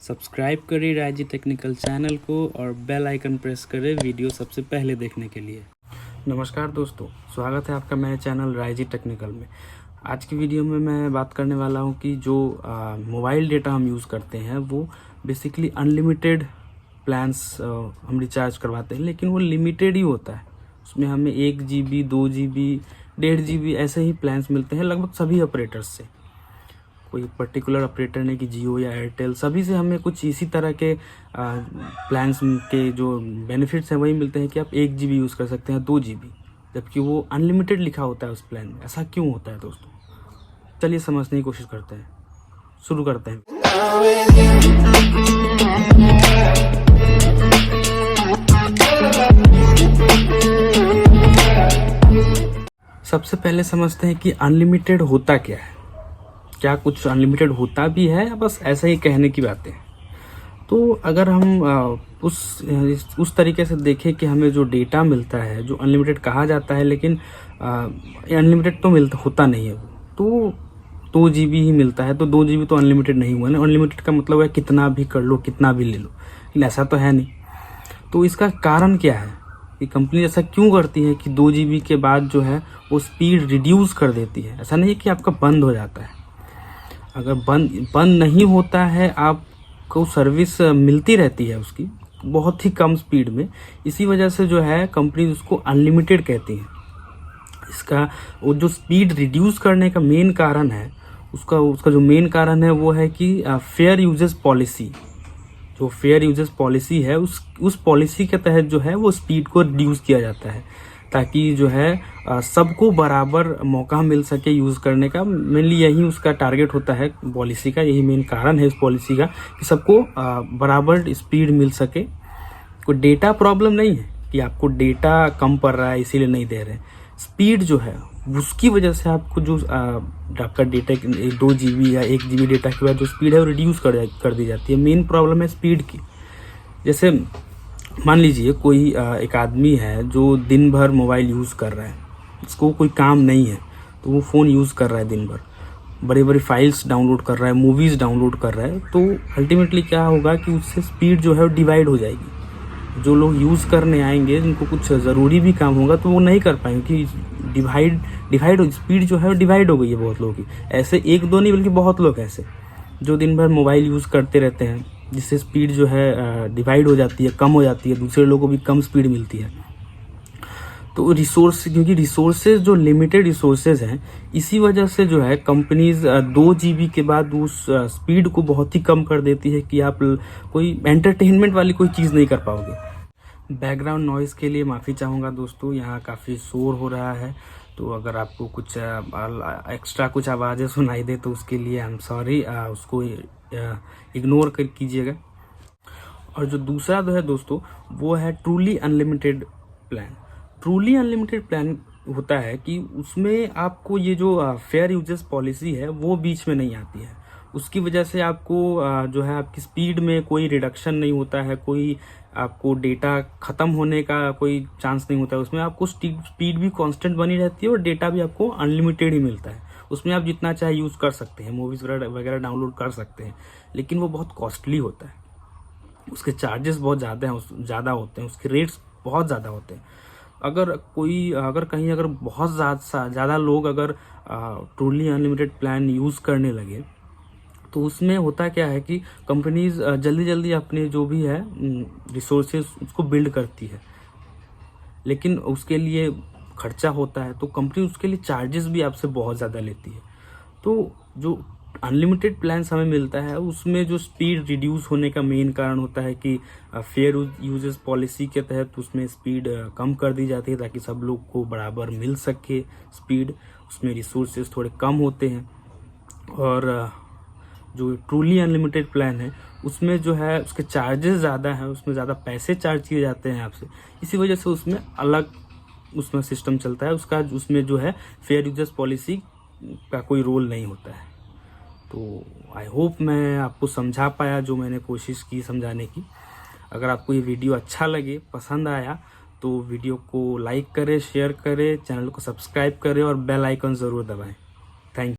Subscribe करें राजी technical channel को और बेल आइकन प्रेस करें वीडियो सबसे पहले देखने के लिए। नमस्कार दोस्तों, स्वागत है आपका मेरे चैनल राजी टेक्निकल में। आज की वीडियो में मैं बात करने वाला हूं कि जो मोबाइल डेटा हम यूज़ करते हैं वो बेसिकली अनलिमिटेड प्लान्स हम रिचार्ज करवाते हैं, लेकिन वो लिमिटेड ही होता है। उसमें हमें 1 GB 2 GB 1.5 GB ऐसे ही प्लान्स मिलते हैं लगभग सभी ऑपरेटर्स से। कोई पर्टिकुलर ऑपरेटर नहीं कि जियो या एयरटेल, सभी से हमें कुछ इसी तरह के प्लान्स के जो बेनिफिट्स हैं वही मिलते हैं कि आप 1 GB यूज़ कर सकते हैं 2 GB, जबकि वो अनलिमिटेड लिखा होता है उस प्लान में। ऐसा क्यों होता है दोस्तों? चलिए समझने की कोशिश करते हैं, शुरू करते हैं। सबसे पहले समझते हैं कि अनलिमिटेड होता क्या है। क्या कुछ अनलिमिटेड होता भी है या बस ऐसा ही कहने की बातें? तो अगर हम उस तरीके से देखें कि हमें जो डेटा मिलता है जो अनलिमिटेड कहा जाता है, लेकिन अनलिमिटेड तो होता नहीं है वो, तो 2 GB ही मिलता है। तो 2 GB तो अनलिमिटेड नहीं हुआ ना। अनलिमिटेड का मतलब है कितना भी कर लो, कितना भी ले लो, लेकिन ऐसा तो है नहीं। तो इसका कारण क्या है कि कंपनी ऐसा क्यों करती है कि 2 GB के बाद जो है वो स्पीड रिड्यूस कर देती है? ऐसा नहीं है कि आपका बंद हो जाता है। अगर बंद नहीं होता है, आपको सर्विस मिलती रहती है उसकी बहुत ही कम स्पीड में। इसी वजह से जो है कंपनी उसको अनलिमिटेड कहती है। इसका वो जो स्पीड रिड्यूस करने का मेन कारण है, उसका जो मेन कारण है वो है कि फेयर यूजेस पॉलिसी। जो फेयर यूजेस पॉलिसी है उस पॉलिसी के तहत जो है वो स्पीड को रिड्यूस किया जाता है, ताकि जो है सबको बराबर मौका मिल सके यूज़ करने का। मेनली यही उसका टारगेट होता है पॉलिसी का, यही मेन कारण है इस पॉलिसी का कि सबको बराबर स्पीड मिल सके। कोई डेटा प्रॉब्लम नहीं है कि आपको डेटा कम पड़ रहा है इसीलिए नहीं दे रहे। स्पीड जो है उसकी वजह से आपको जो आपका डेटा 2 GB या 1 GB डेटा के बाद जो स्पीड है वो रिड्यूस कर दी जाती है। मेन प्रॉब्लम है स्पीड की। जैसे मान लीजिए कोई एक आदमी है जो दिन भर मोबाइल यूज़ कर रहा है, इसको कोई काम नहीं है तो वो फ़ोन यूज़ कर रहा है दिन भर, बड़ी बड़ी फाइल्स डाउनलोड कर रहा है, मूवीज़ डाउनलोड कर रहा है, तो अल्टीमेटली क्या होगा कि उससे स्पीड जो है वो डिवाइड हो जाएगी। जो लोग यूज़ करने आएंगे, जिनको कुछ ज़रूरी भी काम होगा, तो वो नहीं कर पाएंगे कि डिवाइड स्पीड जो है वो डिवाइड हो गई है बहुत लोगों की। ऐसे एक दो नहीं बल्कि बहुत लोग ऐसे जो दिन भर मोबाइल यूज़ करते रहते हैं, जिससे स्पीड जो है डिवाइड हो जाती है, कम हो जाती है, दूसरे लोगों को भी कम स्पीड मिलती है। तो क्योंकि रिसोर्सेज जो लिमिटेड रिसोर्सेज हैं, इसी वजह से जो है कंपनीज 2 GB के बाद उस स्पीड को बहुत ही कम कर देती है कि आप कोई एंटरटेनमेंट वाली कोई चीज़ नहीं कर पाओगे। बैकग्राउंड नॉइज़ के लिए माफ़ी चाहूँगा दोस्तों, यहाँ काफ़ी शोर हो रहा है, तो अगर आपको कुछ एक्स्ट्रा कुछ आवाज़ें सुनाई दे तो उसके लिए आई एम सॉरी, उसको इग्नोर कीजिएगा। और जो दूसरा जो है दोस्तों वो है truly unlimited plan. Truly unlimited plan होता है कि उसमें आपको ये जो फेयर यूजेस पॉलिसी है वो बीच में नहीं आती है। उसकी वजह से आपको जो है आपकी स्पीड में कोई रिडक्शन नहीं होता है, कोई आपको डेटा ख़त्म होने का कोई चांस नहीं होता है। उसमें आपको स्पीड भी कांस्टेंट बनी रहती है और डेटा भी आपको अनलिमिटेड ही मिलता है। उसमें आप जितना चाहे यूज़ कर सकते हैं, मूवीज़ वगैरह डाउनलोड कर सकते हैं, लेकिन वो बहुत कॉस्टली होता है। उसके चार्जेस बहुत ज़्यादा होते हैं, उसके रेट्स बहुत ज़्यादा होते हैं। अगर बहुत ज़्यादा लोग अगर ट्रूली अनलिमिटेड प्लान यूज़ करने लगे, तो उसमें होता क्या है कि कंपनीज जल्दी जल्दी अपने जो भी है रिसोर्सेज उसको बिल्ड करती है, लेकिन उसके लिए खर्चा होता है, तो कंपनी उसके लिए चार्जेस भी आपसे बहुत ज़्यादा लेती है। तो जो अनलिमिटेड प्लान्स हमें मिलता है उसमें जो स्पीड रिड्यूस होने का मेन कारण होता है कि फेयर यूजेस पॉलिसी के तहत उसमें स्पीड कम कर दी जाती है, ताकि सब लोग को बराबर मिल सके स्पीड। उसमें रिसोर्सेज थोड़े कम होते हैं। और जो ट्रूली अनलिमिटेड प्लान है उसमें जो है उसके चार्जेस ज़्यादा हैं, उसमें ज़्यादा पैसे चार्ज किए जाते हैं आपसे। इसी वजह से उसमें अलग सिस्टम चलता है उसमें जो है फेयर यूजेस पॉलिसी का कोई रोल नहीं होता है। तो आई होप मैं आपको समझा पाया जो मैंने कोशिश की समझाने की। अगर आपको ये वीडियो अच्छा लगे, पसंद आया, तो वीडियो को लाइक करें, शेयर करें, चैनल को सब्सक्राइब करें और बेल आइकन ज़रूर दबाएं।